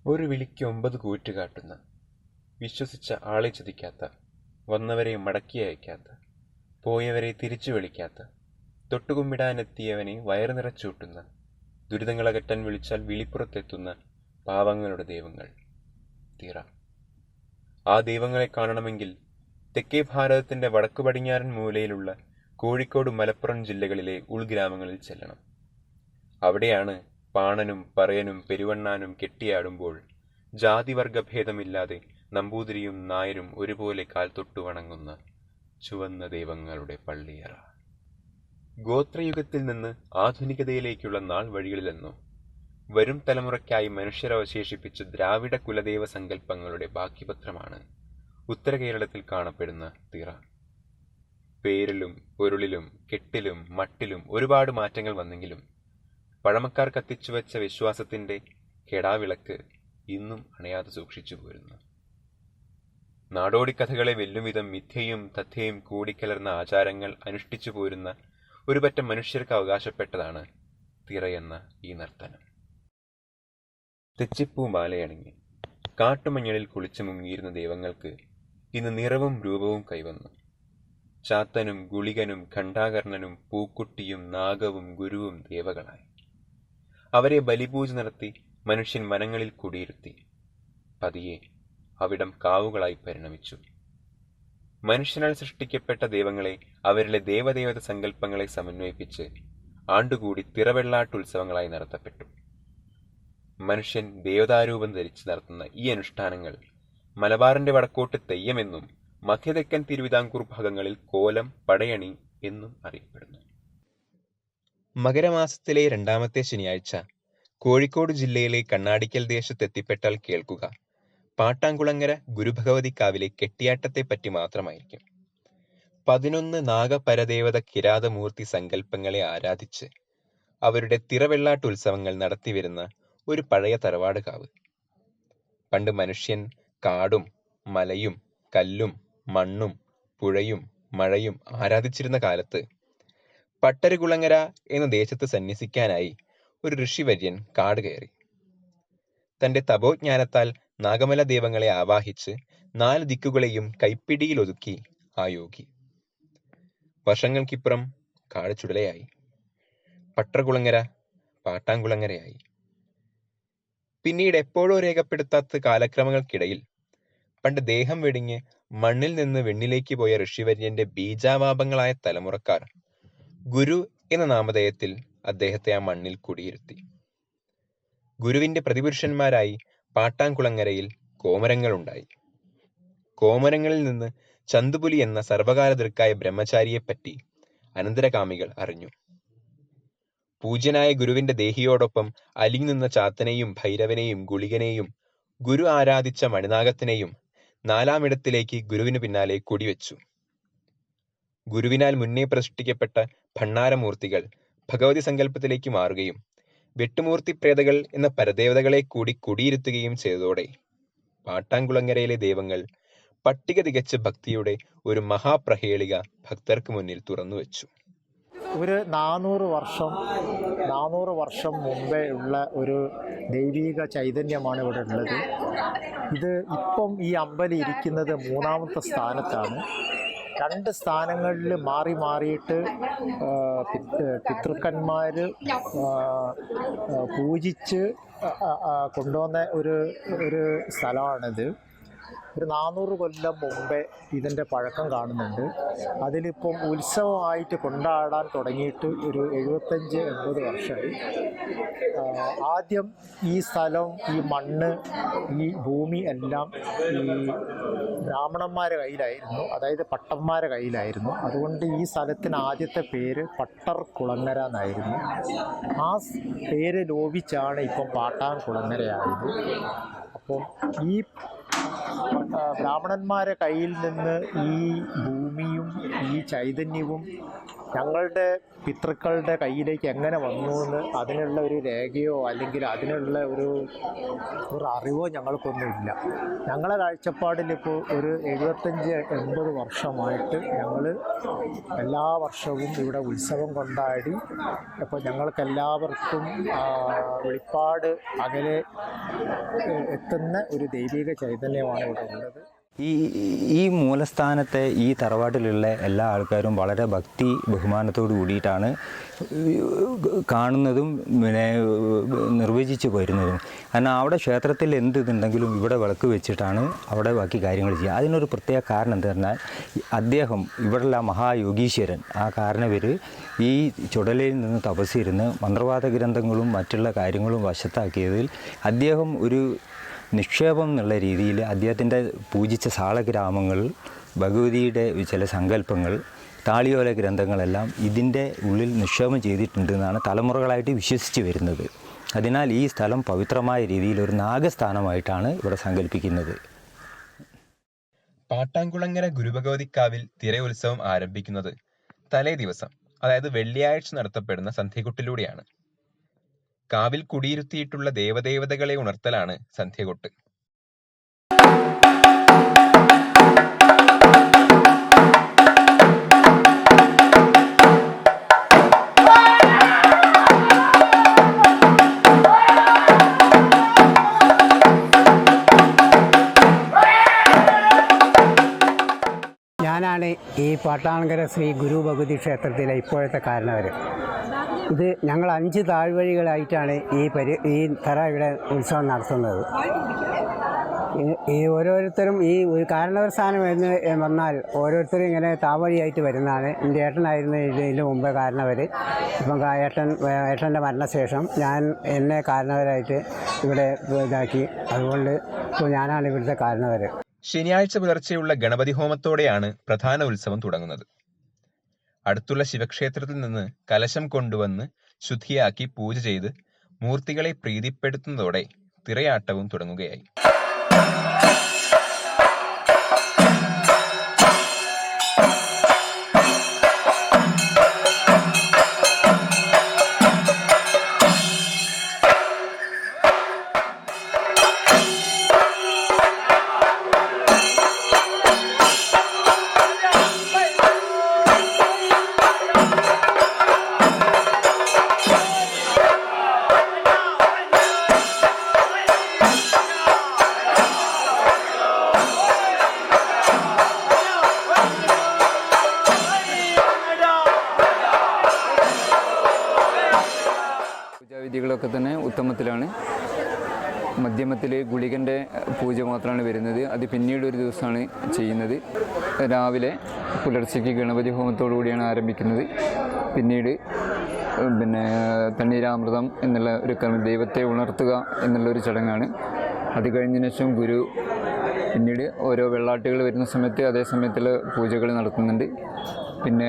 ഒരു വിളിക്ക് 9 കൂറ്റ് കാട്ടുന്ന, വിശ്വസിച്ച ആളെ ചതിക്കാത്ത, വന്നവരെ മടക്കി അയക്കാത്ത, പോയവരെ തിരിച്ചു വിളിക്കാത്ത, തൊട്ടുകുമ്പിടാനെത്തിയവനെ വയറു നിറച്ചൂട്ടുന്ന, ദുരിതങ്ങളകറ്റാൻ വിളിച്ചാൽ വിളിപ്പുറത്തെത്തുന്ന പാവങ്ങളുടെ ദൈവങ്ങൾ തിറ. ആ ദൈവങ്ങളെ കാണണമെങ്കിൽ തെക്കേ ഭാരതത്തിന്റെ വടക്കു പടിഞ്ഞാറൻ മൂലയിലുള്ള കോഴിക്കോട്, മലപ്പുറം ജില്ലകളിലെ ഉൾഗ്രാമങ്ങളിൽ ചെല്ലണം. അവിടെയാണ് പാണനും പറയനും പെരുവണ്ണാനും കെട്ടിയാടുമ്പോൾ ജാതിവർഗഭേദമില്ലാതെ നമ്പൂതിരിയും നായരും ഒരുപോലെ കാൽ തൊട്ടു വണങ്ങുന്ന ചുവന്ന ദൈവങ്ങളുടെ പള്ളിയറ. ഗോത്രയുഗത്തിൽ നിന്ന് ആധുനികതയിലേക്കുള്ള നാൾ വഴികളിലെന്നോ വരും തലമുറയ്ക്കായി മനുഷ്യരവശേഷിപ്പിച്ച ദ്രാവിഡ കുലദൈവ സങ്കല്പങ്ങളുടെ ബാക്കിപത്രമാണ് ഉത്തര കേരളത്തിൽ കാണപ്പെടുന്ന തിറ. പേരിലും പൊരുളിലും കെട്ടിലും മട്ടിലും ഒരുപാട് മാറ്റങ്ങൾ വന്നെങ്കിലും പഴമക്കാർ കത്തിച്ചുവെച്ച വിശ്വാസത്തിന്റെ കെടാവിളക്ക് ഇന്നും അണയാതെ സൂക്ഷിച്ചു പോരുന്നു. നാടോടിക്കഥകളെ വെല്ലുവിധം മിഥ്യയും തഥ്യയും കൂടിക്കലർന്ന ആചാരങ്ങൾ അനുഷ്ഠിച്ചു പോരുന്ന ഒരു പറ്റം മനുഷ്യർക്ക് അവകാശപ്പെട്ടതാണ് തിറയെന്ന ഈ നർത്തനം. തെച്ചിപ്പൂ മാലയണിഞ്ഞ് കാട്ടുമഞ്ഞളിൽ കുളിച്ചു മുങ്ങിയിരുന്ന ദൈവങ്ങൾക്ക് ഇന്ന് നിറവും രൂപവും കൈവന്നു. ചാത്തനും ഗുളികനും ഖണ്ഡാകർണനും പൂക്കുട്ടിയും നാഗവും ഗുരുവും ദേവകളായി. അവരെ ബലിപൂജ നടത്തി മനുഷ്യൻ മനങ്ങളിൽ കുടിയിരുത്തി. പതിയെ അവിടം കാവുകളായി പരിണമിച്ചു. മനുഷ്യനാൽ സൃഷ്ടിക്കപ്പെട്ട ദൈവങ്ങളെ അവരിലെ ദേവദേവത സങ്കല്പങ്ങളെ സമന്വയിപ്പിച്ച് ആണ്ടുകൂടി തിറവെള്ളാട്ടുത്സവങ്ങളായി നടത്തപ്പെട്ടു. മനുഷ്യൻ ദേവതാരൂപം ധരിച്ച് നടത്തുന്ന ഈ അനുഷ്ഠാനങ്ങൾ മലബാറിന്റെ വടക്കോട്ട് തെയ്യമെന്നും മധ്യതെക്കൻ തിരുവിതാംകൂർ ഭാഗങ്ങളിൽ കോലം, പടയണി എന്നും അറിയപ്പെടുന്നു. മകരമാസത്തിലെ 2ാമത്തെ ശനിയാഴ്ച കോഴിക്കോട് ജില്ലയിലെ കണ്ണാടിക്കൽ ദേശത്തെത്തിപ്പെട്ടാൽ കേൾക്കുക പാട്ടാങ്കുളങ്ങര ഗുരുഭഗവതിക്കാവിലെ കെട്ടിയാട്ടത്തെപ്പറ്റി മാത്രമായിരിക്കും. 11 നാഗപരദേവത കിരാതമൂർത്തി സങ്കല്പങ്ങളെ ആരാധിച്ച് അവരുടെ തിറവെള്ളാട്ടുത്സവങ്ങൾ നടത്തിവരുന്ന ഒരു പഴയ തറവാട് കാവ്. പണ്ട് മനുഷ്യൻ കാടും മലയും കല്ലും മണ്ണും പുഴയും മഴയും ആരാധിച്ചിരുന്ന കാലത്ത് പട്ടരുകുളങ്ങര എന്ന ദേശത്ത് സന്യസിക്കാനായി ഒരു ഋഷിവര്യൻ കാട് കയറി. തന്റെ തപോജ്ഞാനത്താൽ നാഗമല ദൈവങ്ങളെ ആവാഹിച്ച് 4 ദിക്കുകളെയും കൈപ്പിടിയിലൊതുക്കി ആ യോഗി. വർഷങ്ങൾക്കിപ്പുറം കാട് ചുടലയായി. പട്ടർകുളങ്ങര പാട്ടാങ്കുളങ്ങരയായി. പിന്നീട് എപ്പോഴോ രേഖപ്പെടുത്താത്ത കാലക്രമങ്ങൾക്കിടയിൽ പണ്ട് ദേഹം വെടിഞ്ഞ് മണ്ണിൽ നിന്ന് വെണ്ണിലേക്ക് പോയ ഋഷിവര്യന്റെ ബീജാവാപങ്ങളായ തലമുറക്കാർ ഗുരു എന്ന നാമധേയത്തിൽ അദ്ദേഹത്തെ ആ മണ്ണിൽ കുടിയിരുത്തി. ഗുരുവിന്റെ പ്രതിപുരുഷന്മാരായി പാട്ടാങ്കുളങ്ങരയിൽ കോമരങ്ങളുണ്ടായി. കോമരങ്ങളിൽ നിന്ന് ചന്തുപുലി എന്ന സർവകാലദൃക്കായ ബ്രഹ്മചാരിയെപ്പറ്റി അനന്തരകാമികൾ അറിഞ്ഞു. പൂജ്യനായ ഗുരുവിന്റെ ദേഹിയോടൊപ്പം അലിഞ്ഞുനിന്ന ചാത്തനെയും ഭൈരവനെയും ഗുളികനെയും ഗുരു ആരാധിച്ച മണിനാഗത്തിനെയും 4ാമിടത്തിലേക്ക് ഗുരുവിനു പിന്നാലെ കുടിവെച്ചു. ഗുരുവിനാൽ മുന്നേ പ്രതിഷ്ഠിക്കപ്പെട്ട ഭണ്ണാരമൂർത്തികൾ ഭഗവതി സങ്കല്പത്തിലേക്ക് മാറുകയും വെട്ടുമൂർത്തി പ്രേതകൾ എന്ന പരദേവതകളെ കൂടി കുടിയിരുത്തുകയും ചെയ്തതോടെ പാട്ടാങ്കുളങ്ങരയിലെ ദൈവങ്ങൾ പട്ടിക തികച്ച ഭക്തിയുടെ ഒരു മഹാപ്രഹേളിക ഭക്തർക്ക് മുന്നിൽ തുറന്നുവെച്ചു. ഒരു 400 വർഷം മുമ്പേ ഉള്ള ഒരു ദൈവീക ചൈതന്യമാണ് ഇവിടെ ഉള്ളത്. ഇത് ഇപ്പം ഈ അമ്പലം ഇരിക്കുന്നത് 3ാമത്തെ സ്ഥാനത്താണ്. 2 സ്ഥാനങ്ങളിൽ മാറി മാറിയിട്ട് പിതൃക്കന്മാർ പൂജിച്ച് കൊണ്ടുവന്ന ഒരു സ്ഥലമാണിത്. ഒരു 400 കൊല്ലം മുമ്പേ ഇതിൻ്റെ പഴക്കം കാണുന്നുണ്ട്. അതിലിപ്പം ഉത്സവമായിട്ട് കൊണ്ടാടാൻ തുടങ്ങിയിട്ട് ഒരു 75-80 വർഷമായി. ആദ്യം ഈ സ്ഥലം, ഈ മണ്ണ്, ഈ ഭൂമി എല്ലാം ഈ ബ്രാഹ്മണന്മാരുടെ കയ്യിലായിരുന്നു, അതായത് പട്ടന്മാരുടെ കയ്യിലായിരുന്നു. അതുകൊണ്ട് ഈ സ്ഥലത്തിന് ആദ്യത്തെ പേര് പട്ടർകുളങ്ങര എന്നായിരുന്നു. ആ പേര് ലോപിച്ചാണ് ഇപ്പം പാട്ടാൻകുളങ്ങരയായത്. അപ്പം ഈ ബ്രാഹ്മണന്മാരെ കയ്യിൽ നിന്ന് ഈ ഭൂമിയും ഈ ചൈതന്യവും ഞങ്ങളുടെ പിതൃക്കളുടെ കയ്യിലേക്ക് എങ്ങനെ വന്നു എന്ന് അതിനുള്ള ഒരു രേഖയോ അല്ലെങ്കിൽ അതിനുള്ള ഒരു അറിവോ ഞങ്ങൾക്കൊന്നുമില്ല. ഞങ്ങളെ കാഴ്ചപ്പാടിലിപ്പോൾ ഒരു 75-80 വർഷമായിട്ട് ഞങ്ങൾ എല്ലാ വർഷവും ഇവിടെ ഉത്സവം കൊണ്ടാടി. അപ്പോൾ ഞങ്ങൾക്കെല്ലാവർക്കും വെളിപ്പാട് അകലെ എത്തുന്ന ഒരു ദൈവിക ചൈതന്യമാണ് ഇവിടെ ഉള്ളത്. ഈ മൂലസ്ഥാനത്തെ ഈ തറവാട്ടിലുള്ള എല്ലാ ആൾക്കാരും വളരെ ഭക്തി ബഹുമാനത്തോടു കൂടിയിട്ടാണ് കാണുന്നതും പിന്നെ നിർവചിച്ച് വരുന്നതും. കാരണം അവിടെ ക്ഷേത്രത്തിൽ എന്ത് ഇതുണ്ടെങ്കിലും ഇവിടെ വിളക്ക് വെച്ചിട്ടാണ് അവിടെ ബാക്കി കാര്യങ്ങൾ ചെയ്യുക. അതിനൊരു പ്രത്യേക കാരണം എന്താ പറഞ്ഞാൽ അദ്ദേഹം ഇവിടെയുള്ള മഹായോഗീശ്വരൻ ആ കാരണവർ ഈ ചുടലയിൽ നിന്ന് തപസ്സിരുന്ന് മന്ത്രവാദ ഗ്രന്ഥങ്ങളും മറ്റുള്ള കാര്യങ്ങളും വശത്താക്കിയതിൽ അദ്ദേഹം ഒരു നിക്ഷേപം എന്നുള്ള രീതിയിൽ അദ്ദേഹത്തിൻ്റെ പൂജിച്ച സാളഗ്രാമങ്ങൾ, ഭഗവതിയുടെ ചില സങ്കല്പങ്ങൾ, താളിയോല ഗ്രന്ഥങ്ങളെല്ലാം ഇതിൻ്റെ ഉള്ളിൽ നിക്ഷേപം ചെയ്തിട്ടുണ്ടെന്നാണ് തലമുറകളായിട്ട് വിശ്വസിച്ച് വരുന്നത്. അതിനാൽ ഈ സ്ഥലം പവിത്രമായ രീതിയിൽ ഒരു നാഗസ്ഥാനമായിട്ടാണ് ഇവിടെ സങ്കല്പിക്കുന്നത്. പാട്ടാങ്കുളങ്ങര ഗുരുഭഗവതിക്കാവിൽ തിരയുത്സവം ആരംഭിക്കുന്നത് തലേ ദിവസം, അതായത് വെള്ളിയാഴ്ച നടത്തപ്പെടുന്ന സന്ധ്യകൊട്ടിലൂടെയാണ്. കാവിൽ കുടിയിരുത്തിയിട്ടുള്ള ദേവദേവതകളെ ഉണർത്തലാണ് സന്ധ്യകൊട്ട്. ഞാനാണ് ഈ പാട്ടാങ്കര ശ്രീ ഗുരു ഭഗവതി ക്ഷേത്രത്തിലെ ഇപ്പോഴത്തെ കാരണവർ. ഇത് ഞങ്ങൾ 5 താഴ്വഴികളായിട്ടാണ് ഈ തറ ഇവിടെ ഉത്സവം നടത്തുന്നത്. ഈ ഓരോരുത്തരും ഈ ഒരു കാരണവർ സ്ഥാനം വന്നാൽ ഓരോരുത്തരും ഇങ്ങനെ താവഴിയായിട്ട് വരുന്നതാണ്. എൻ്റെ ഏട്ടനായിരുന്നു ഇതിന് മുമ്പ് കാരണവർ. ഇപ്പം ഏട്ടൻ്റെ മരണശേഷം എന്നെ കാരണവരായിട്ട് ഇവിടെ ഇതാക്കി. അതുകൊണ്ട് ഇപ്പോൾ ഞാനാണ് ഇവിടുത്തെ കാരണവർ. ശനിയാഴ്ച പുലർച്ചെയുള്ള ഗണപതി ഹോമത്തോടെയാണ് പ്രധാന ഉത്സവം തുടങ്ങുന്നത്. അടുത്തുള്ള ശിവക്ഷേത്രത്തിൽ നിന്ന് കലശം കൊണ്ടുവന്ന് ശുദ്ധിയാക്കി പൂജ ചെയ്ത് മൂർത്തികളെ പ്രീതിപ്പെടുത്തുന്നതോടെ തിറയാട്ടവും തുടങ്ങുകയായി. പൂജാവിധികളൊക്കെ തന്നെ ഉത്തമത്തിലാണ്. മധ്യമത്തിൽ ഗുളികൻ്റെ പൂജ മാത്രമാണ് വരുന്നത്. അത് പിന്നീട് ഒരു ദിവസമാണ് ചെയ്യുന്നത്. രാവിലെ പുലർച്ചയ്ക്ക് ഗണപതി ഹോമത്തോടു കൂടിയാണ് ആരംഭിക്കുന്നത്. പിന്നീട് തണ്ണീരാമൃതം എന്നുള്ള ഒരു ദൈവത്തെ ഉണർത്തുക എന്നുള്ളൊരു ചടങ്ങാണ്. അത് കഴിഞ്ഞതിന് ശേഷം ഗുരു പിന്നീട് ഓരോ വെള്ളാട്ടുകൾ വരുന്ന സമയത്ത് അതേ സമയത്തുള്ള പൂജകൾ നടത്തുന്നുണ്ട്. പിന്നെ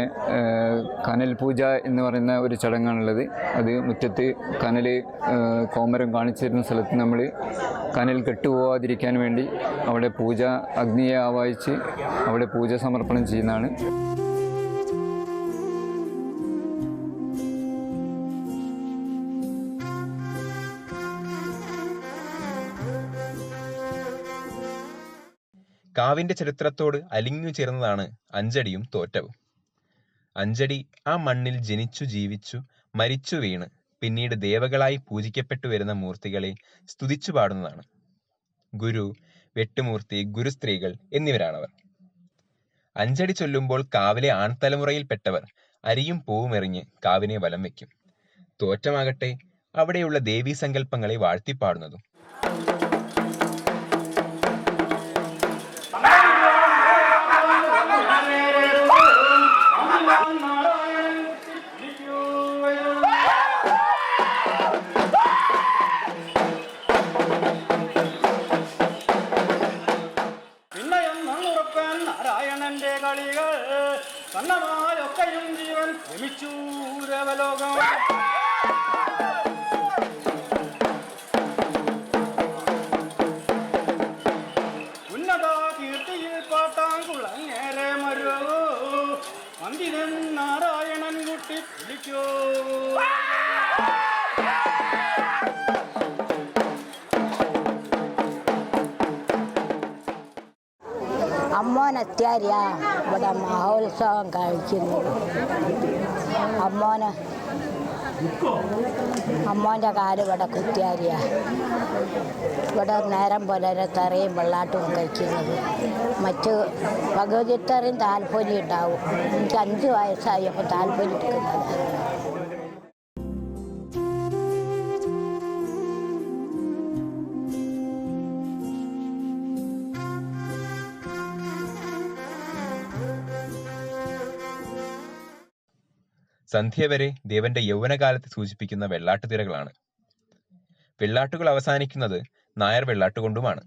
കനൽ പൂജ എന്ന് പറയുന്ന ഒരു ചടങ്ങാണുള്ളത്. അത് മുറ്റത്ത് കനൽ കോമരം കാണിച്ചു തരുന്ന സ്ഥലത്ത് നമ്മൾ കനൽ കെട്ടുപോകാതിരിക്കാൻ വേണ്ടി അവിടെ പൂജ അഗ്നിയെ ആവാഹിച്ച് അവിടെ പൂജ സമർപ്പണം ചെയ്യുന്നതാണ്. കാവിന്റെ ചരിത്രത്തോട് അലിഞ്ഞു ചേർന്നതാണ് അഞ്ചടിയും തോറ്റവും. അഞ്ചടി ആ മണ്ണിൽ ജനിച്ചു ജീവിച്ചു മരിച്ചു വീണ് പിന്നീട് ദേവകളായി പൂജിക്കപ്പെട്ടു വരുന്ന മൂർത്തികളെ സ്തുതിച്ചു പാടുന്നതാണ്. ഗുരു, വെട്ടുമൂർത്തി, ഗുരുസ്ത്രീകൾ എന്നിവരാണവർ. അഞ്ചടി ചൊല്ലുമ്പോൾ കാവിലെ ആൺതലമുറയിൽപ്പെട്ടവർ അരിയും പൂവും എറിഞ്ഞ് കാവിനെ വലം വയ്ക്കും. തോറ്റമാകട്ടെ അവിടെയുള്ള ദേവീ സങ്കല്പങ്ങളെ വാഴ്ത്തിപ്പാടുന്നതും. നാരായണന്റെ കളികൾ കണ്ണമായൊക്കെയും ജീവൻ രമിച്ചൂരവലോകം ഉന്നത അമ്മോനെത്തിയാരിയാ ഇവിടെ മഹോത്സവം കഴിക്കുന്നത്. അമ്മോൻ്റെ കാല് ഇവിടെ കുത്തിയാരിയാ ഇവിടെ നേരം പുലരെ തെറയും വെള്ളാട്ടും കഴിക്കുന്നത്. മറ്റ് ഭഗവതിത്തറയും താല്പര്യം ഉണ്ടാവും. എനിക്ക് 5 വയസ്സായപ്പോൾ താല്പര്യം എടുക്കുന്നത്. സന്ധ്യ വരെ ദേവന്റെ യൗവനകാലത്തെ സൂചിപ്പിക്കുന്ന വെള്ളാട്ടുതിറകളാണ്. വെള്ളാട്ടുകൾ അവസാനിക്കുന്നത് നായർ വെള്ളാട്ടുകൊണ്ടുമാണ്.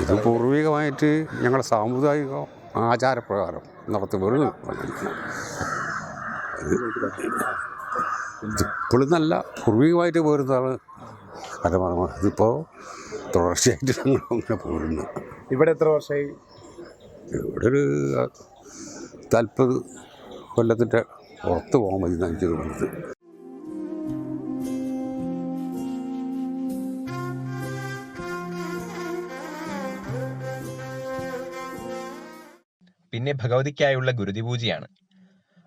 ഇത് പൂർവികമായിട്ട് ഞങ്ങളുടെ സാമുദായിക ആചാരപ്രകാരം നടത്തി വരുന്നു. ഇപ്പോഴും നല്ല പൂർവികമായിട്ട് പോരുന്നതാണ്. കാരണം ഇതിപ്പോൾ തുടർച്ചയായിട്ട് ഞങ്ങൾ അങ്ങനെ പോരുന്നു. ഇവിടെ എത്ര വർഷമായി? ഇവിടെ ഒരു 40 കൊല്ലത്തിൻ്റെ പുറത്ത് പോകാൻ മതി എന്നാണ് എനിക്ക് തോന്നുന്നത്. പിന്നെ ഭഗവതിക്കായുള്ള ഗുരുതിപൂജയാണ്.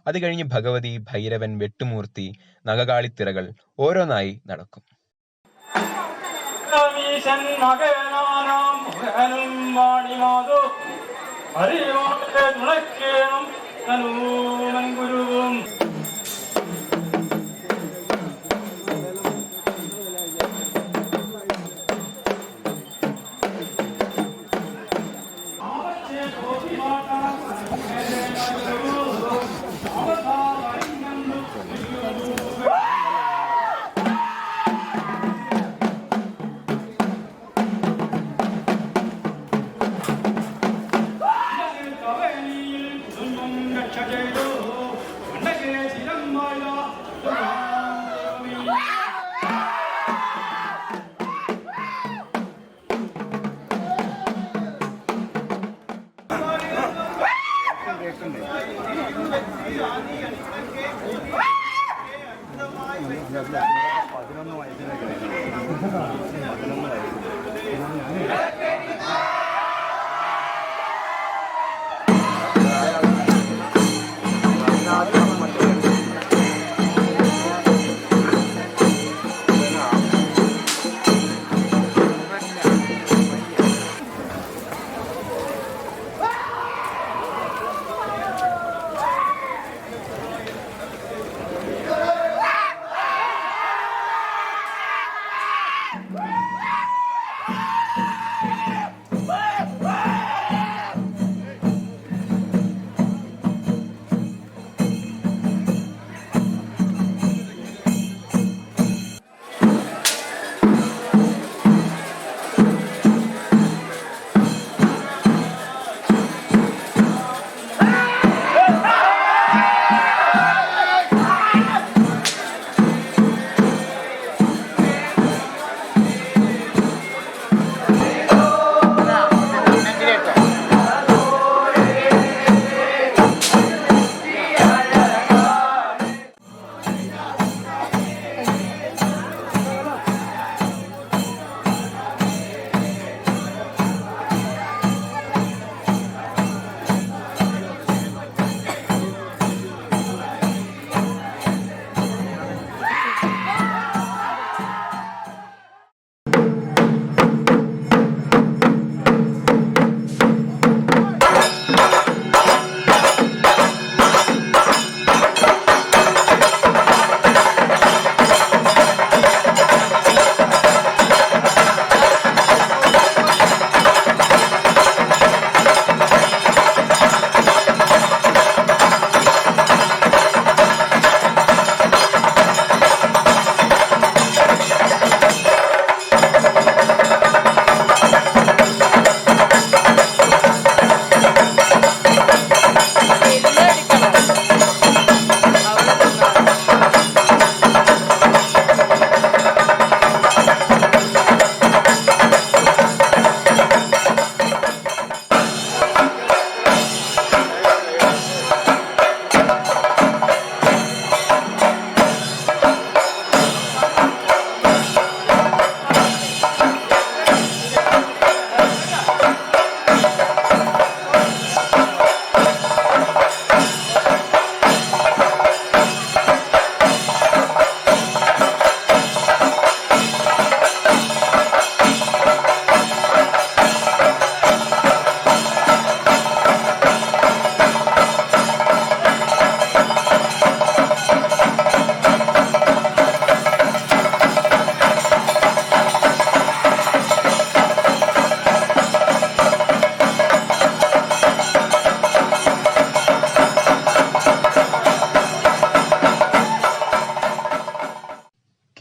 അത് കഴിഞ്ഞ് ഭഗവതി, ഭൈരവൻ, വെട്ടുമൂർത്തി, നഗകാളിത്തിറകൾ ഓരോന്നായി നടക്കും.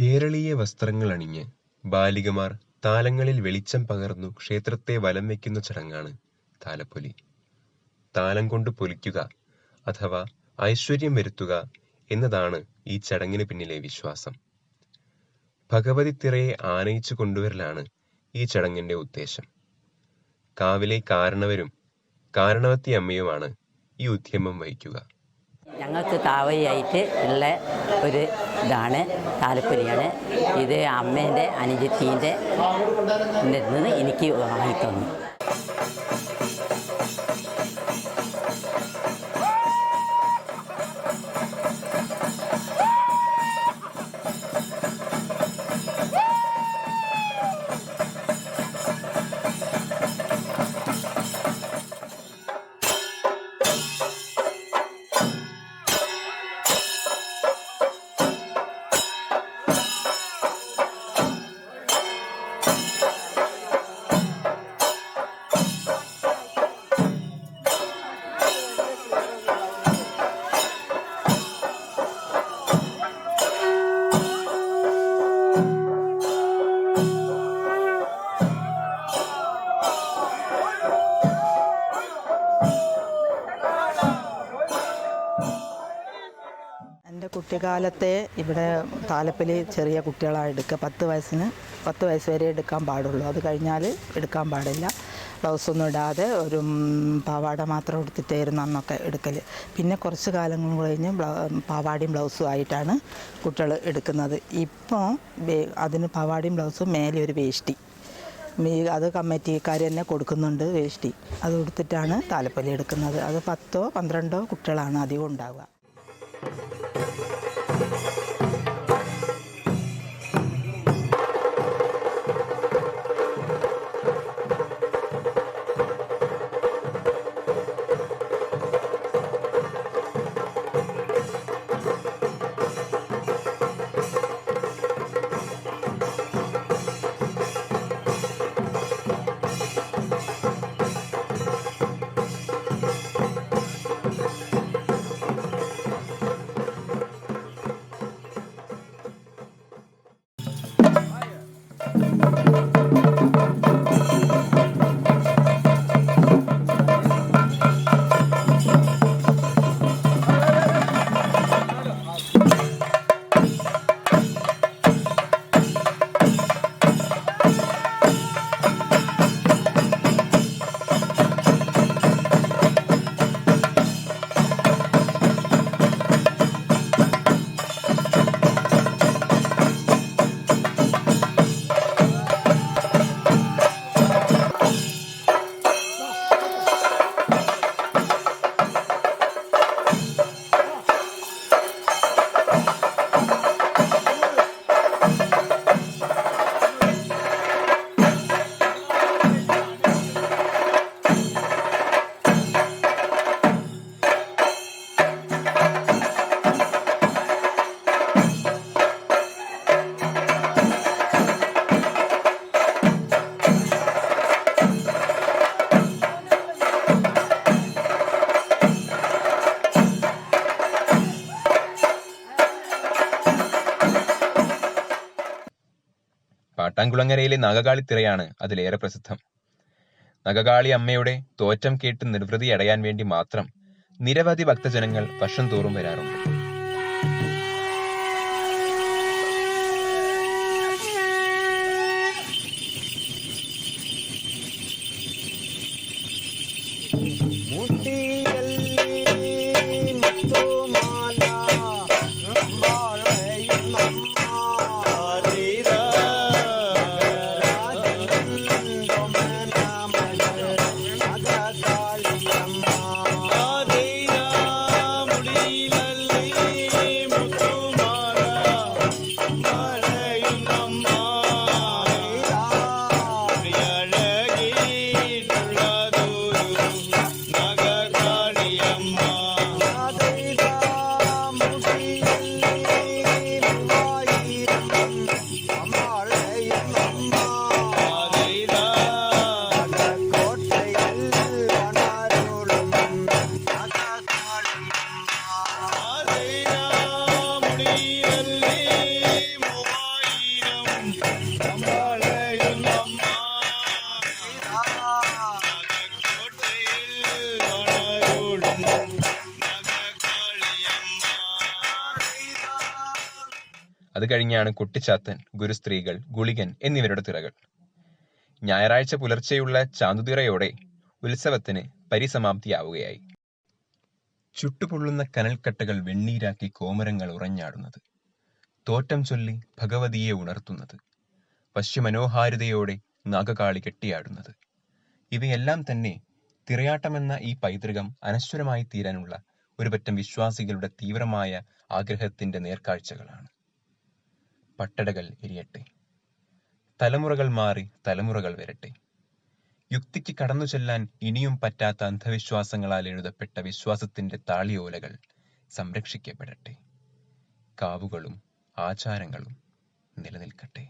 കേരളീയ വസ്ത്രങ്ങൾ അണിഞ്ഞ് ബാലികമാർ താലങ്ങളിൽ വെളിച്ചം പകർന്നു ക്ഷേത്രത്തെ വലം വയ്ക്കുന്ന ചടങ്ങാണ് താലപ്പൊലി. താലം കൊണ്ട് പൊലിക്കുക അഥവാ ഐശ്വര്യം വരുത്തുക എന്നതാണ് ഈ ചടങ്ങിന് പിന്നിലെ വിശ്വാസം. ഭഗവതി തിറയെ ആനയിച്ചു കൊണ്ടുവരലാണ് ഈ ചടങ്ങിന്റെ ഉദ്ദേശം. കാവിലെ കാരണവരും കാരണവത്തി അമ്മയുമാണ് ഈ ഉദ്യമം വഹിക്കുക. ഞങ്ങൾക്ക് കാവയായിട്ട് ഉള്ള ഒരു ഇതാണ് താലപ്പൊലിയാണ്. ഇത് അമ്മേൻ്റെ അനുജത്തീൻ്റെ നിന്ന് എനിക്ക് വാങ്ങിത്തന്നു. എൻ്റെ കുട്ടിക്കാലത്തെ ഇവിടെ താലപ്പൊലി ചെറിയ കുട്ടികളാണ് എടുക്കുക. 10 വയസ്സ് വരെ എടുക്കാൻ പാടുള്ളൂ. അത് കഴിഞ്ഞാൽ എടുക്കാൻ പാടില്ല. ബ്ലൗസൊന്നും ഇടാതെ ഒരു പാവാട മാത്രം എടുത്തിട്ടായിരുന്നു അന്നൊക്കെ എടുക്കൽ. പിന്നെ കുറച്ച് കാലങ്ങൾ കഴിഞ്ഞ് പാവാടയും ബ്ലൗസും ആയിട്ടാണ് കുട്ടികൾ എടുക്കുന്നത്. ഇപ്പോൾ അതിന് പാവാടയും ബ്ലൗസും മേലെ ഒരു വേഷ്ടി, അത് കമ്മിറ്റിക്കാർ തന്നെ കൊടുക്കുന്നുണ്ട്. വേഷ്ടി അത് കൊടുത്തിട്ടാണ് താലപ്പൊലി എടുക്കുന്നത്. അത് 10 12 കുട്ടികളാണ് അധികം ഉണ്ടാവുക. പാട്ടാൻകുളങ്ങരയിലെ നാഗകാളിത്തിറയാണ് അതിലേറെ പ്രസിദ്ധം. നാഗകാളി അമ്മയുടെ തോറ്റം കേട്ട് നിർവൃതി അടയാൻ വേണ്ടി മാത്രം നിരവധി ഭക്തജനങ്ങൾ വർഷം തോറും വരാറുണ്ട്. ली അത് കഴിഞ്ഞാണ് കുട്ടിച്ചാത്തൻ, ഗുരുസ്ത്രീകൾ, ഗുളികൻ എന്നിവരുടെ തിറകൾ. ഞായറാഴ്ച പുലർച്ചെയുള്ള ചാന്തുതിറയോടെ ഉത്സവത്തിന് പരിസമാപ്തിയാവുകയായി. ചുട്ടുപൊള്ളുന്ന കനൽക്കട്ടകൾ വെണ്ണീരാക്കി കോമരങ്ങൾ ഉറഞ്ഞാടുന്നത്, തോറ്റം ചൊല്ലി ഭഗവതിയെ ഉണർത്തുന്നത്, വശ്യമനോഹാരിതയോടെ നാഗകാളി കെട്ടിയാടുന്നത്, ഇവയെല്ലാം തന്നെ തിറയാട്ടമെന്ന ഈ പൈതൃകം അനശ്വരമായി തീരാനുള്ള ഒരുപറ്റം വിശ്വാസികളുടെ തീവ്രമായ ആഗ്രഹത്തിന്റെ നേർക്കാഴ്ചകളാണ്. പട്ടടകൾ എരിയട്ടെ, തലമുറകൾ മാറി തലമുറകൾ വരട്ടെ, യുക്തിക്ക് കടന്നു ചെല്ലാൻ ഇനിയും പറ്റാത്ത അന്ധവിശ്വാസങ്ങളാൽ എഴുതപ്പെട്ട വിശ്വാസത്തിന്റെ താളിയോലകൾ സംരക്ഷിക്കപ്പെടട്ടെ, കാവുകളും ആചാരങ്ങളും നിലനിൽക്കട്ടെ.